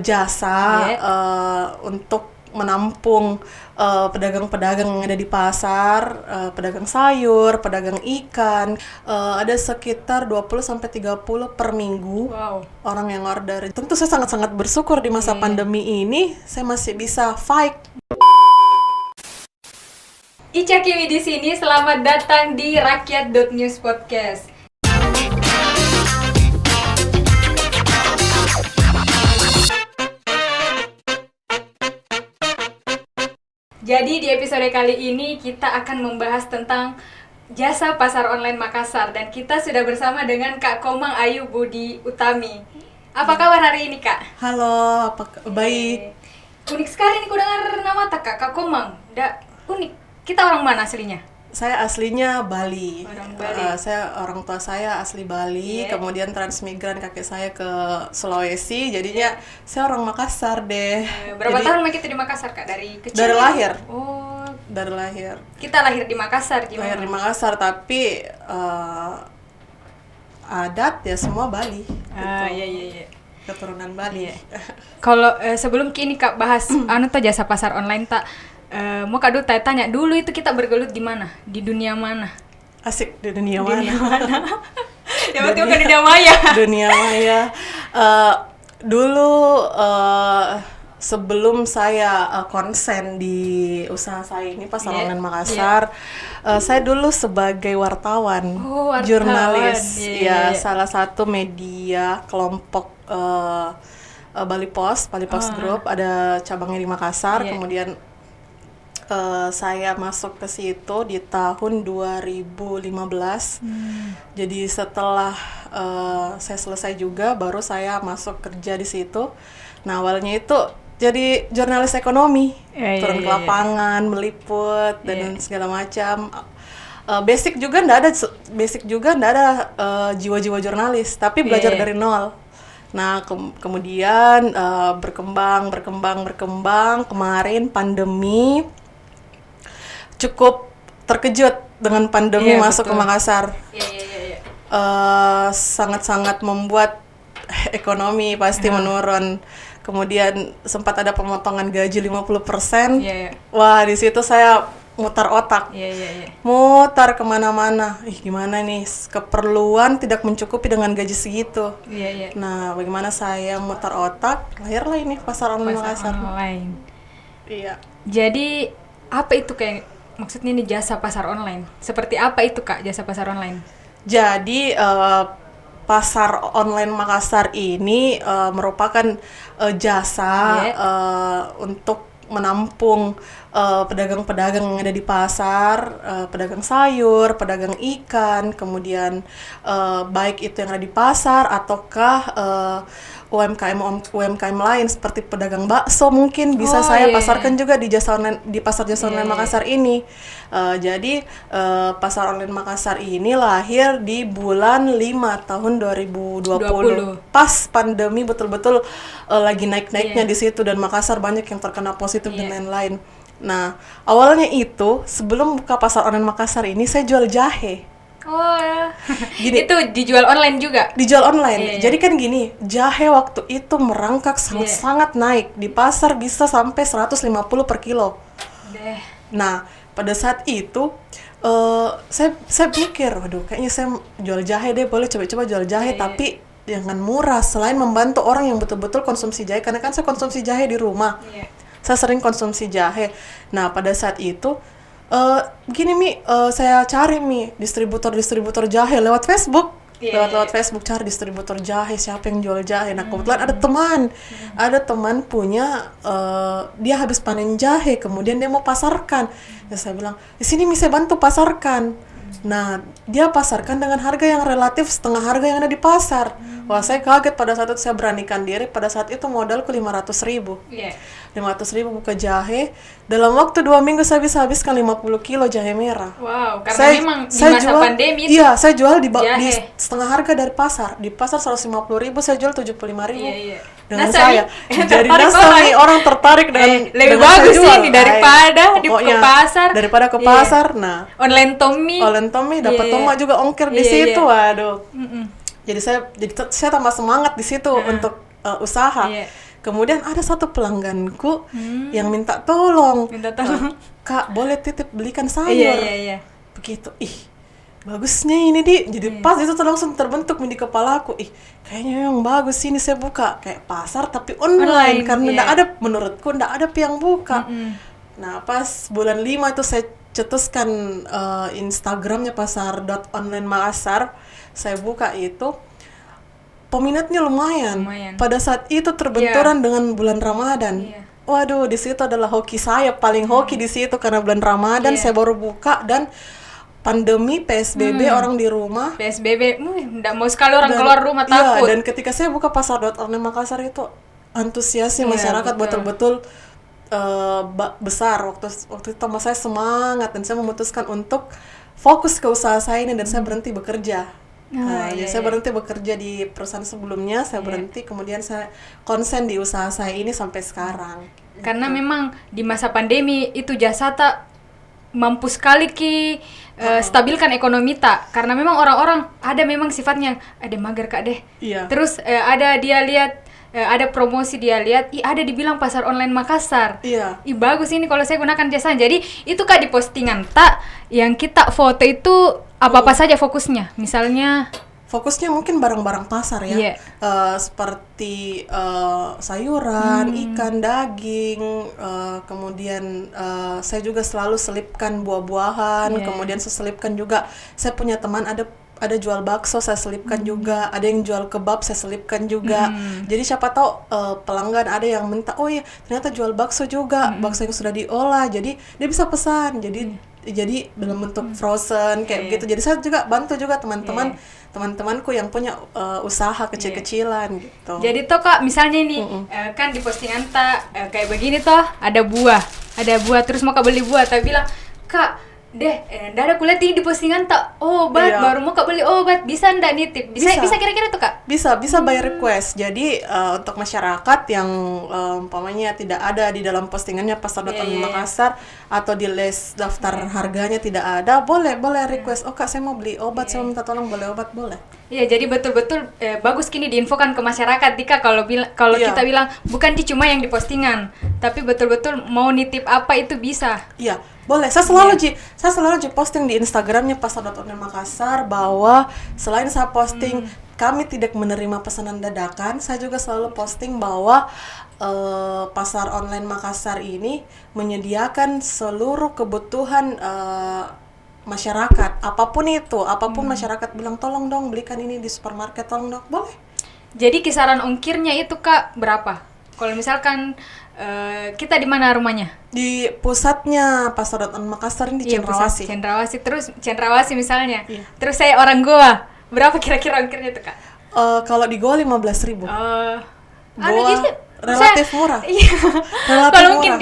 jasa untuk menampung pedagang-pedagang yang ada di pasar, pedagang sayur, pedagang ikan. Ada sekitar 20-30 per minggu orang yang order. Tentu saya sangat-sangat bersyukur di masa pandemi ini saya masih bisa fight. Ica Kimi di sini, selamat datang di Rakyat.News Podcast. Jadi di episode kali ini kita akan membahas tentang jasa pasar online Makassar dan kita sudah bersama dengan Kak Komang Ayu Budi Utami. Apa kabar hari ini, Kak? Halo, baik. Unik sekali nih ku dengar nama Kak Komang. Unik. Kita orang mana aslinya? Saya aslinya Bali. Bali. Orang tua saya asli Bali, kemudian transmigran kakek saya ke Sulawesi. Jadinya saya orang Makassar deh. Berapa tahun kita di Makassar, Kak? Dari kecil? Dari lahir. Oh. Dari lahir. Kita lahir di Makassar gimana? Lahir di Makassar tapi adat ya semua Bali. Iya. Keturunan Bali. Kalau sebelum kini Kak bahas jasa pasar online mau Kak Duta tanya dulu, itu kita bergelut di mana? Di dunia mana? Asik, di dunia mana? Ya berarti bukan dunia maya. Dunia maya. Dulu sebelum saya konsen di usaha saya ini pasar online Makassar, saya dulu sebagai wartawan, jurnalis, salah satu media kelompok Bali Post Group, ada cabangnya di Makassar. Kemudian saya masuk ke situ di tahun 2015. Jadi setelah saya selesai juga, baru saya masuk kerja di situ. Nah, awalnya itu jadi jurnalis ekonomi, turun ke lapangan, meliput dan segala macam. Basic juga nggak ada jiwa-jiwa jurnalis, tapi belajar dari nol. Nah, kemudian berkembang. Kemarin pandemi, cukup terkejut dengan pandemi masuk ke Makassar. Sangat-sangat membuat ekonomi pasti menurun. Kemudian sempat ada pemotongan gaji 50%. Wah, di situ saya mutar otak. Mutar kemana-mana. Gimana nih, keperluan tidak mencukupi dengan gaji segitu. Nah, bagaimana saya mutar otak, lahirlah ini pasar online Makassar. Iya. Jadi, apa itu kayak maksudnya ini jasa pasar online? Seperti apa itu, Kak, jasa pasar online? Jadi, pasar online Makassar ini merupakan jasa untuk menampung pedagang-pedagang yang ada di pasar, pedagang sayur, pedagang ikan, kemudian baik itu yang ada di pasar ataukah UMKM lain seperti pedagang bakso mungkin bisa saya pasarkan juga di pasar jasa online Makassar ini. Jadi pasar online Makassar ini lahir di bulan 5 tahun 2020. Pas pandemi betul-betul lagi naik-naiknya di situ dan Makassar banyak yang terkena positif dan lain-lain. Nah, awalnya itu sebelum buka pasar online Makassar ini saya jual jahe. Gini, itu dijual online juga? Dijual online. Jadi kan gini, jahe waktu itu merangkak sangat naik. Di pasar bisa sampai 150 per kilo. Nah, pada saat itu saya pikir, waduh, kayaknya saya jual jahe deh, boleh coba-coba jual jahe, tapi jangan murah. Selain membantu orang yang betul-betul konsumsi jahe, karena kan saya konsumsi jahe di rumah. Saya sering konsumsi jahe. Nah, pada saat itu begini saya cari distributor jahe lewat Facebook. Lewat Facebook cari distributor jahe, siapa yang jual jahe. Nah, kebetulan ada teman punya dia habis panen jahe, kemudian dia mau pasarkan. Ya saya bilang, di sini saya bantu pasarkan. Nah, dia pasarkan dengan harga yang relatif setengah harga yang ada di pasar. Wah, saya kaget pada saat itu, saya beranikan diri. Pada saat itu modalku 500.000. 500.000 buka jahe. Dalam waktu 2 minggu saya bisa habiskan 50 kilo jahe merah. Wow, karena memang di masa pandemi itu. Iya, saya jual di setengah harga dari pasar. Di pasar 150.000, saya jual 75.000. Dengan saya. Jadi nih orang tertarik dengan lebih bagus ini daripada ke pasar. Daripada ke pasar. Nah, online Tommy dapat tomat juga ongkir di situ. Waduh. Jadi saya tambah semangat di situ untuk usaha. Kemudian ada satu pelangganku yang minta tolong. Minta tolong. Kak, boleh titip belikan sayur? Iya. Begitu. Bagusnya ini jadi pas itu tuh langsung terbentuk di kepalaku. Kayaknya memang bagus ini saya buka kayak pasar tapi online karena nggak ada, menurutku nggak ada yang buka. Nah pas bulan 5 itu saya cetuskan Instagramnya pasar.online Makassar, saya buka itu, peminatnya lumayan. Pada saat itu terbenturan dengan bulan Ramadan. Waduh, di situ adalah hoki saya paling hoki di situ karena bulan Ramadan saya baru buka dan pandemi PSBB orang di rumah. PSBB, nggak mau sekali orang keluar rumah takut. Dan ketika saya buka pasar.online Makassar itu antusiasnya masyarakat betul-betul besar. Waktu itu saya semangat dan saya memutuskan untuk fokus ke usaha saya ini dan saya berhenti bekerja. Saya berhenti bekerja di perusahaan sebelumnya, saya berhenti, kemudian saya konsen di usaha saya ini sampai sekarang. Karena memang di masa pandemi itu jasa tak mampu sekali stabilkan ekonomi tak, karena memang orang-orang ada memang sifatnya ada mager Kak deh. Terus ada dia lihat ada promosi dia lihat, ada dibilang pasar online Makassar. Bagus ini kalau saya gunakan jasa. Jadi itu Kak di postingan tak yang kita foto itu apa-apa saja fokusnya. Misalnya fokusnya mungkin barang-barang pasar ya. Seperti sayuran, ikan, daging, kemudian saya juga selalu selipkan buah-buahan, kemudian saya selipkan juga, saya punya teman ada jual bakso, saya selipkan juga, ada yang jual kebab, saya selipkan juga. Jadi siapa tahu pelanggan ada yang minta, oh iya ternyata jual bakso juga, bakso yang sudah diolah, jadi dia bisa pesan, jadi dalam bentuk frozen kayak begitu. Jadi saya juga bantu juga teman-temanku yang punya usaha kecil-kecilan gitu. Jadi toh Kak, misalnya ini kan di postingan tak kayak begini toh ada buah terus mau Kak beli buah, tapi bilang Kak ndak ada kulihat di postingan tak obat, baru mau Kak beli obat, bisa ndak nitip? Bisa kira-kira tuh Kak? Bisa by request. Jadi untuk masyarakat yang umpamanya tidak ada di dalam postingannya pasar.online Makassar atau di list daftar harganya tidak ada, boleh request. Oh Kak, saya mau beli obat, saya minta tolong boleh obat, boleh. Iya, jadi betul-betul bagus kini diinfokan ke masyarakat Dika kalau kita bilang bukan cuma yang di postingan, tapi betul-betul mau nitip apa itu bisa. Iya, boleh. Saya selalu posting di Instagramnya pasar.online Makassar bahwa selain saya posting kami tidak menerima pesanan dadakan, saya juga selalu posting bahwa pasar online Makassar ini menyediakan seluruh kebutuhan masyarakat, apapun masyarakat bilang tolong dong belikan ini di supermarket, tolong dong, boleh. Jadi kisaran ongkirnya itu Kak berapa? Kalau misalkan kita di mana rumahnya? Di pusatnya pasar.online Makassar ini di Cendrawasih. Terus Cendrawasih misalnya. Terus saya orang Goa, berapa kira-kira ongkirnya tuh Kak? Kalau di Goa 15.000. Jadi relatif murah. Kalau mungkin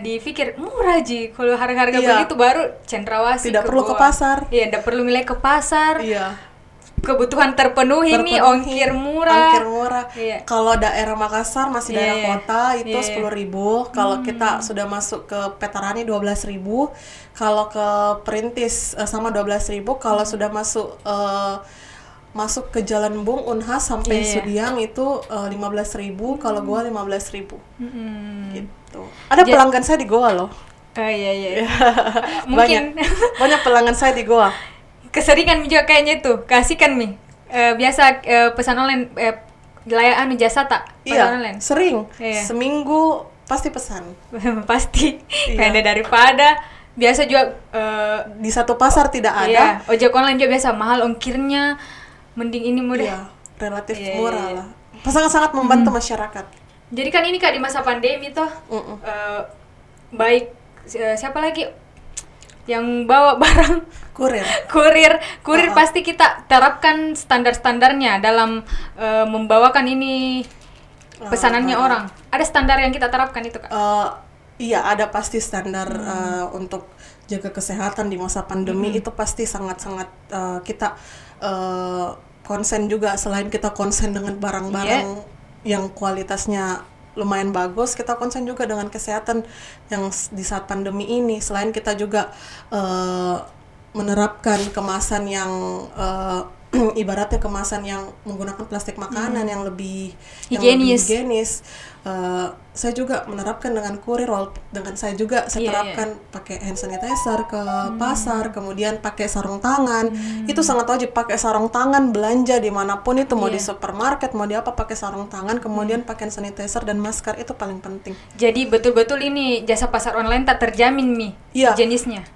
dipikir murah Ji, kalau harga-harga begitu baru Cendrawasih tidak perlu ke pasar. Iya, tidak perlu milih ke pasar. Kebutuhan terpenuhi nih, ongkir murah. Iya. Kalau daerah Makassar masih daerah kota itu 10.000. Kalau kita sudah masuk ke Petarani 12.000. Kalau ke Perintis sama 12.000. Kalau sudah masuk ke Jalan Bung Unhas sampai Sudiang itu 15.000. Kalau Goa 15.000. Gitu. Ada pelanggan saya di Goa loh. Iya. Mungkin banyak pelanggan saya di Goa. Keseringan juga kayaknya tuh, kasihkan Mi. Biasa pesan online layaan jasa tak? Iya, online? Sering. Seminggu pasti pesan. Pasti. Karena daripada biasa juga di satu pasar tidak ada. Iya, ojek online juga biasa mahal ongkirnya. Mending ini mudah. Iya, relatif murah lah. Sangat-sangat membantu masyarakat. Jadi kan ini Kak di masa pandemi toh, baik siapa lagi yang bawa barang? Kurir pasti kita terapkan standar-standarnya dalam membawakan ini pesanannya orang. Ada standar yang kita terapkan itu Kak? Iya, ada pasti standar untuk jaga kesehatan di masa pandemi. Itu pasti sangat-sangat kita konsen juga. Selain kita konsen dengan barang-barang yang kualitasnya lumayan bagus, kita konsen juga dengan kesehatan yang di saat pandemi ini. Selain kita juga menerapkan kemasan yang ibaratnya kemasan yang menggunakan plastik makanan yang lebih Higienis. higienis. Saya juga menerapkan dengan kurir, dengan saya juga saya terapkan pakai hand sanitizer ke pasar, kemudian pakai sarung tangan. Itu sangat wajib pakai sarung tangan belanja dimanapun itu, mau di supermarket, mau di apa, pakai sarung tangan, kemudian pakai hand sanitizer dan masker, itu paling penting. Jadi betul-betul ini jasa pasar online tak terjamin higienisnya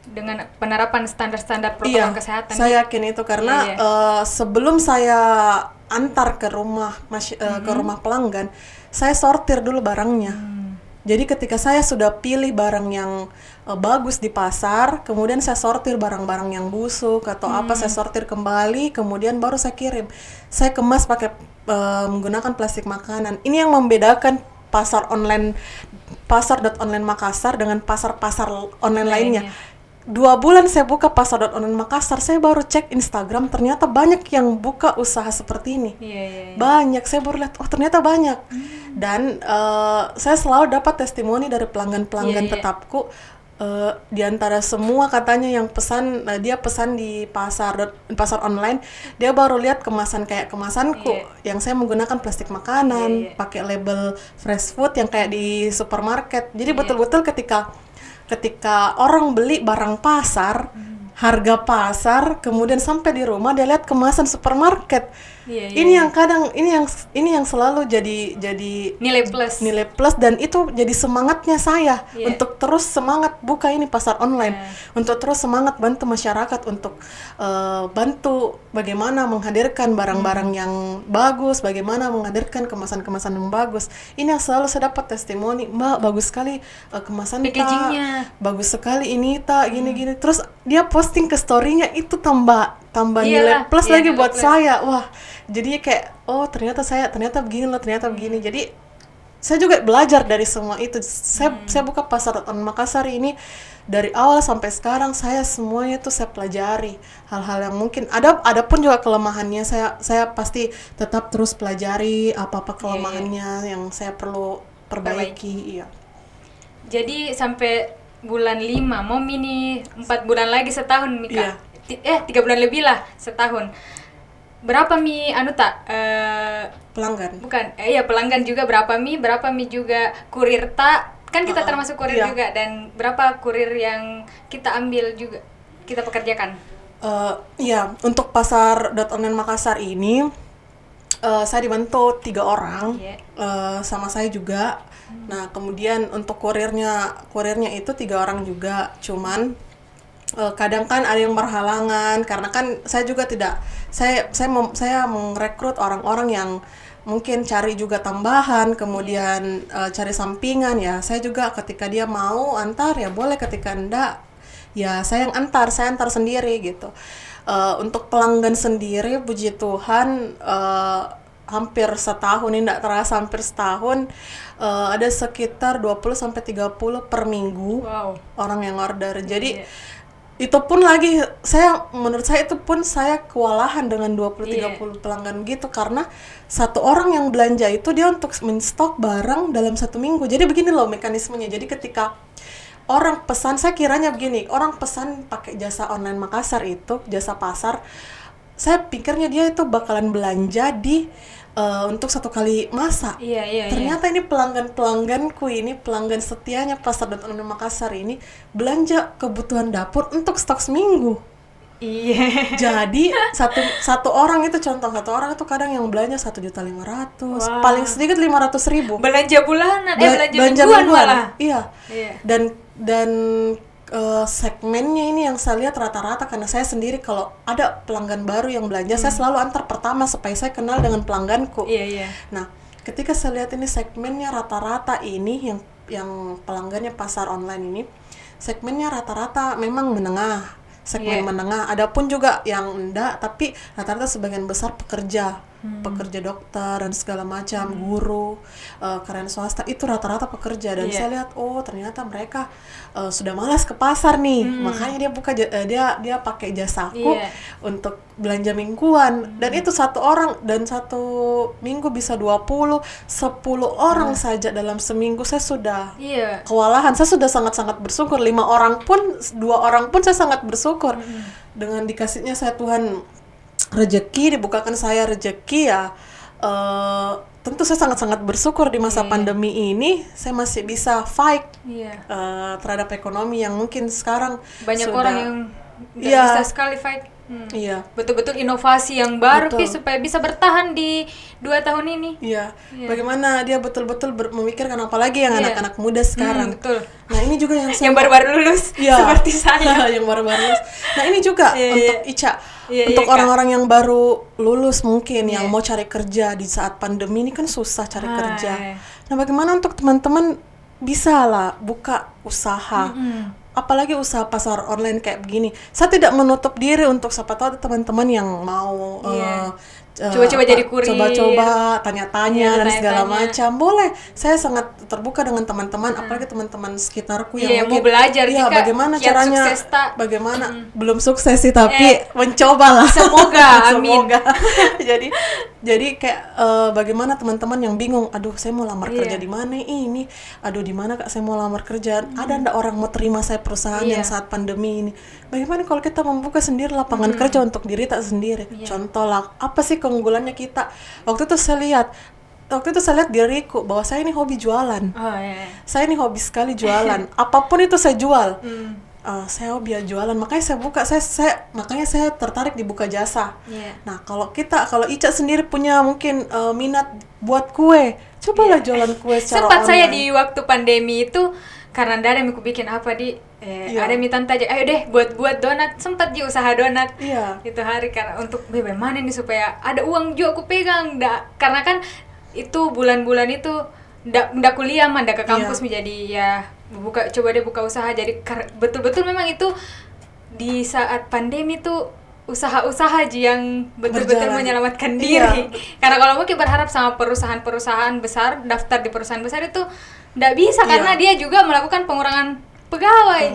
dengan penerapan standar-standar protokol kesehatan. Saya yakin itu karena sebelum saya antar ke rumah ke rumah pelanggan, saya sortir dulu barangnya. Jadi ketika saya sudah pilih barang yang bagus di pasar, kemudian saya sortir barang-barang yang busuk atau apa, saya sortir kembali, kemudian baru saya kirim. Saya kemas pakai menggunakan plastik makanan. Ini yang membedakan pasar.online Makassar dengan pasar-pasar online lainnya. 2 bulan saya buka pasar.online Makassar, saya baru cek Instagram, ternyata banyak yang buka usaha seperti ini. Banyak, saya baru lihat, oh ternyata banyak. Dan saya selalu dapat testimoni dari pelanggan-pelanggan tetapku. Di antara semua katanya yang pesan, dia pesan di pasar online, dia baru lihat kemasan kayak kemasanku yang saya menggunakan plastik makanan, pakai label fresh food yang kayak di supermarket. Jadi betul-betul ketika orang beli barang pasar, harga pasar, kemudian sampai di rumah dia lihat kemasan supermarket. Ini yang selalu jadi nilai plus dan itu jadi semangatnya saya untuk terus semangat buka ini pasar online, untuk terus semangat bantu masyarakat, untuk bantu bagaimana menghadirkan barang-barang yang bagus, bagaimana menghadirkan kemasan-kemasan yang bagus. Ini yang selalu saya dapat testimoni, Mbak bagus sekali kemasan packagingnya, bagus sekali ini gini-gini. Terus dia posting ke story-nya, itu tambah nilai plus lagi buat saya. Wah, jadi kayak ternyata begini loh, ternyata begini. Jadi saya juga belajar dari semua itu. Saya buka pasar.online Makassar ini dari awal sampai sekarang, saya semuanya itu saya pelajari hal-hal yang mungkin ada pun juga kelemahannya, saya pasti tetap terus pelajari apa kelemahannya yang saya perlu perbaiki. Jadi sampai bulan 5 mau mini 4 bulan lagi setahun Mika. 3 bulan lebih lah, setahun. Berapa pelanggan? Bukan, pelanggan juga berapa juga kurir kan kita termasuk kurir juga, dan berapa kurir yang kita ambil juga, kita pekerjakan. Untuk pasar.online Makassar ini saya dibantu 3 orang, sama saya juga. Nah kemudian untuk kurirnya itu 3 orang juga, cuman kadang kan ada yang berhalangan karena kan saya juga saya merekrut orang-orang yang mungkin cari juga tambahan, kemudian cari sampingan. Saya juga ketika dia mau antar ya boleh, ketika enggak ya saya antar sendiri gitu. Untuk pelanggan sendiri puji Tuhan hampir setahun ini, enggak terasa hampir setahun, ada sekitar 20-30 per minggu orang yang order. Jadi itu pun lagi menurut saya itu pun saya kewalahan dengan 20-30 pelanggan gitu, karena satu orang yang belanja itu dia untuk men-stok barang dalam 1 minggu. Jadi begini loh mekanismenya. Jadi ketika orang pesan, saya kiranya begini, orang pesan pakai jasa online Makassar itu, jasa pasar, saya pikirnya dia itu bakalan belanja untuk 1 kali masak. Ternyata ini pelangganku ini, pelanggan setianya pasar.online Makassar ini belanja kebutuhan dapur untuk stok seminggu. Jadi satu orang itu kadang yang belanja 1.500.000, paling sedikit 500.000. Belanja bulanan, belanja mingguan malah. Dan segmennya ini yang saya lihat rata-rata, karena saya sendiri kalau ada pelanggan baru yang belanja, saya selalu antar pertama supaya saya kenal dengan pelangganku. Nah, ketika saya lihat ini segmennya rata-rata ini yang pelanggannya pasar online ini, segmennya rata-rata memang menengah, menengah. Adapun juga yang enggak, tapi rata-rata sebagian besar pekerja dokter dan segala macam, guru, karyawan swasta, itu rata-rata pekerja. Dan saya lihat ternyata mereka sudah malas ke pasar nih, makanya dia buka dia pakai jasaku untuk belanja mingguan. Dan itu 1 orang, dan 1 minggu bisa 20-10 orang saja dalam seminggu. Saya sudah kewalahan, saya sudah sangat-sangat bersyukur. 2 orang pun saya sangat bersyukur dengan dikasihnya saya Tuhan rezeki, dibukakan saya rezeki ya. Tentu saya sangat-sangat bersyukur di masa pandemi ini saya masih bisa fight terhadap ekonomi yang mungkin sekarang banyak sudah, orang yang nggak bisa sekali fight. Iya. Betul-betul inovasi yang baru Betul. supaya bisa bertahan di 2 tahun ini. Iya. Bagaimana dia betul-betul memikirkan apalagi yang anak-anak muda sekarang. Betul. Nah, ini juga yang Yang baru-baru lulus seperti saya. yang baru-baru lulus. Nah, ini juga untuk Ica. Untuk Kak. orang-orang yang baru lulus mungkin yang mau cari kerja di saat pandemi ini kan susah cari kerja. Nah, bagaimana untuk teman-teman bisa lah buka usaha. Apalagi usaha pasar online kayak begini. Saya tidak menutup diri untuk siapa tahu ada teman-teman yang mau coba-coba jadi kurir, coba-coba tanya-tanya dan segala tanya-tanya. macam. Boleh. Saya sangat terbuka dengan teman-teman, apalagi teman-teman sekitarku yang mau mungkin belajar bagaimana kiat caranya, sukses bagaimana belum sukses sih tapi mencoba lah. Semoga, amin. Semoga. jadi kayak bagaimana teman-teman yang bingung, aduh saya mau lamar kerja di mana ini, aduh di mana Kak saya mau lamar kerja, ada ndak orang mau terima saya perusahaan yang saat pandemi ini. Bagaimana kalau kita membuka sendiri lapangan kerja untuk diri tak sendiri? Contoh lah, apa sih keunggulannya kita? Waktu itu saya lihat diriku bahwa saya ini hobi jualan. Saya ini hobi sekali jualan. Apapun itu saya jual. Saya hobi jualan, makanya saya buka, makanya saya tertarik di buka jasa. Nah, kalau Ica sendiri punya mungkin minat buat kue, cobalah jualan kue secara sempat online. saya di waktu pandemi itu karena ada yang aku bikin apa ada yang minta aja, ayo deh buat donat, sempat di usaha donat itu hari karena untuk bagaimana nih supaya ada uang juga aku pegang, karena kan itu bulan-bulan itu ndak kuliah mah, ndak ke kampus menjadi coba deh buka usaha, jadi betul-betul memang itu di saat pandemi tuh usaha-usaha yang betul-betul menyelamatkan diri. Karena kalau mungkin berharap sama perusahaan-perusahaan besar, daftar di perusahaan besar itu ndak bisa karena dia juga melakukan pengurangan pegawai.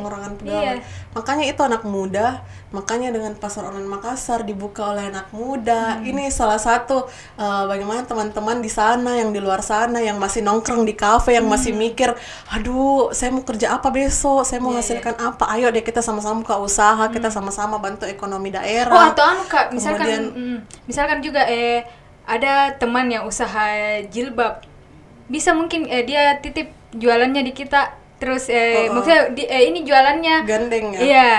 Makanya itu anak muda, makanya dengan pasar online Makassar dibuka oleh anak muda. Ini salah satu bagaimana teman-teman di sana, yang di luar sana, yang masih nongkrong di kafe, yang masih mikir, aduh saya mau kerja apa besok, saya mau hasilkan apa, ayo deh kita sama-sama buka usaha, kita sama-sama bantu ekonomi daerah. Atau Kak, misalkan juga ada teman yang usaha jilbab, bisa mungkin dia titip jualannya di kita. Terus maksudnya ini jualannya gandeng ya? Iya.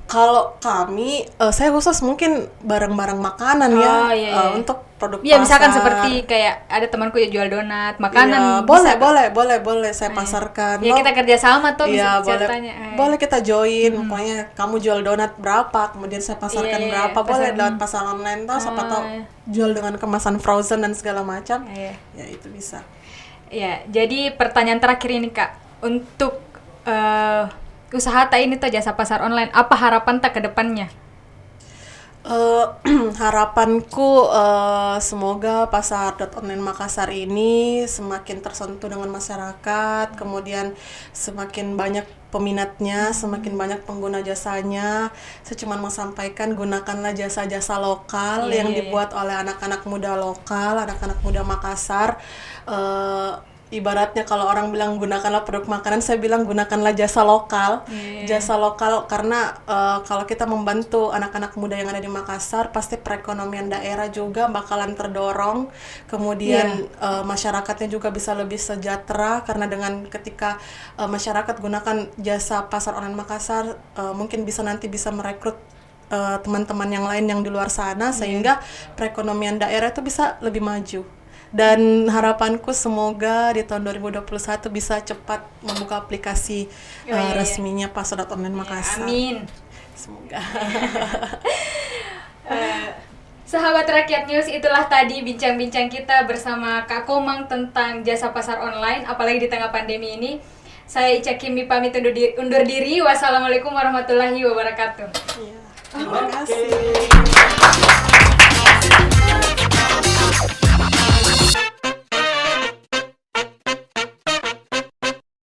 Kalau kami, saya khusus mungkin barang-barang makanan untuk produk pasar. Misalkan seperti kayak ada temanku yang jual donat, makanan. Boleh saya pasarkan. Kita kerjasama tuh bisa boleh, tanya. Boleh kita join, pokoknya kamu jual donat berapa, kemudian saya pasarkan berapa, boleh lewat pasar online tuh, siapa tahu jual dengan kemasan frozen dan segala macam. Ya itu bisa. Ya, jadi pertanyaan terakhir ini Kak. Untuk usaha ini tuh jasa pasar online, apa harapan tak ke depannya? Harapanku semoga pasar.online Makassar ini semakin tersentuh dengan masyarakat, kemudian semakin banyak peminatnya, semakin banyak pengguna jasanya. Saya cuma mau sampaikan, gunakanlah jasa-jasa lokal yang dibuat oleh anak-anak muda lokal, anak-anak muda Makassar. Ibaratnya kalau orang bilang gunakanlah produk makanan, saya bilang gunakanlah jasa lokal. Jasa lokal karena kalau kita membantu anak-anak muda yang ada di Makassar, pasti perekonomian daerah juga bakalan terdorong. Kemudian masyarakatnya juga bisa lebih sejahtera, karena dengan ketika masyarakat gunakan jasa pasar online Makassar, mungkin nanti bisa merekrut teman-teman yang lain yang di luar sana, sehingga perekonomian daerah itu bisa lebih maju. Dan harapanku semoga di tahun 2021 bisa cepat membuka aplikasi resminya pasar.online Makassar. Amin. Semoga. Sahabat Rakyat News, itulah tadi bincang-bincang kita bersama Kak Komang tentang jasa pasar online, apalagi di tengah pandemi ini. Saya Ica Kimi pamit undur diri. Wassalamualaikum warahmatullahi wabarakatuh. Terima kasih.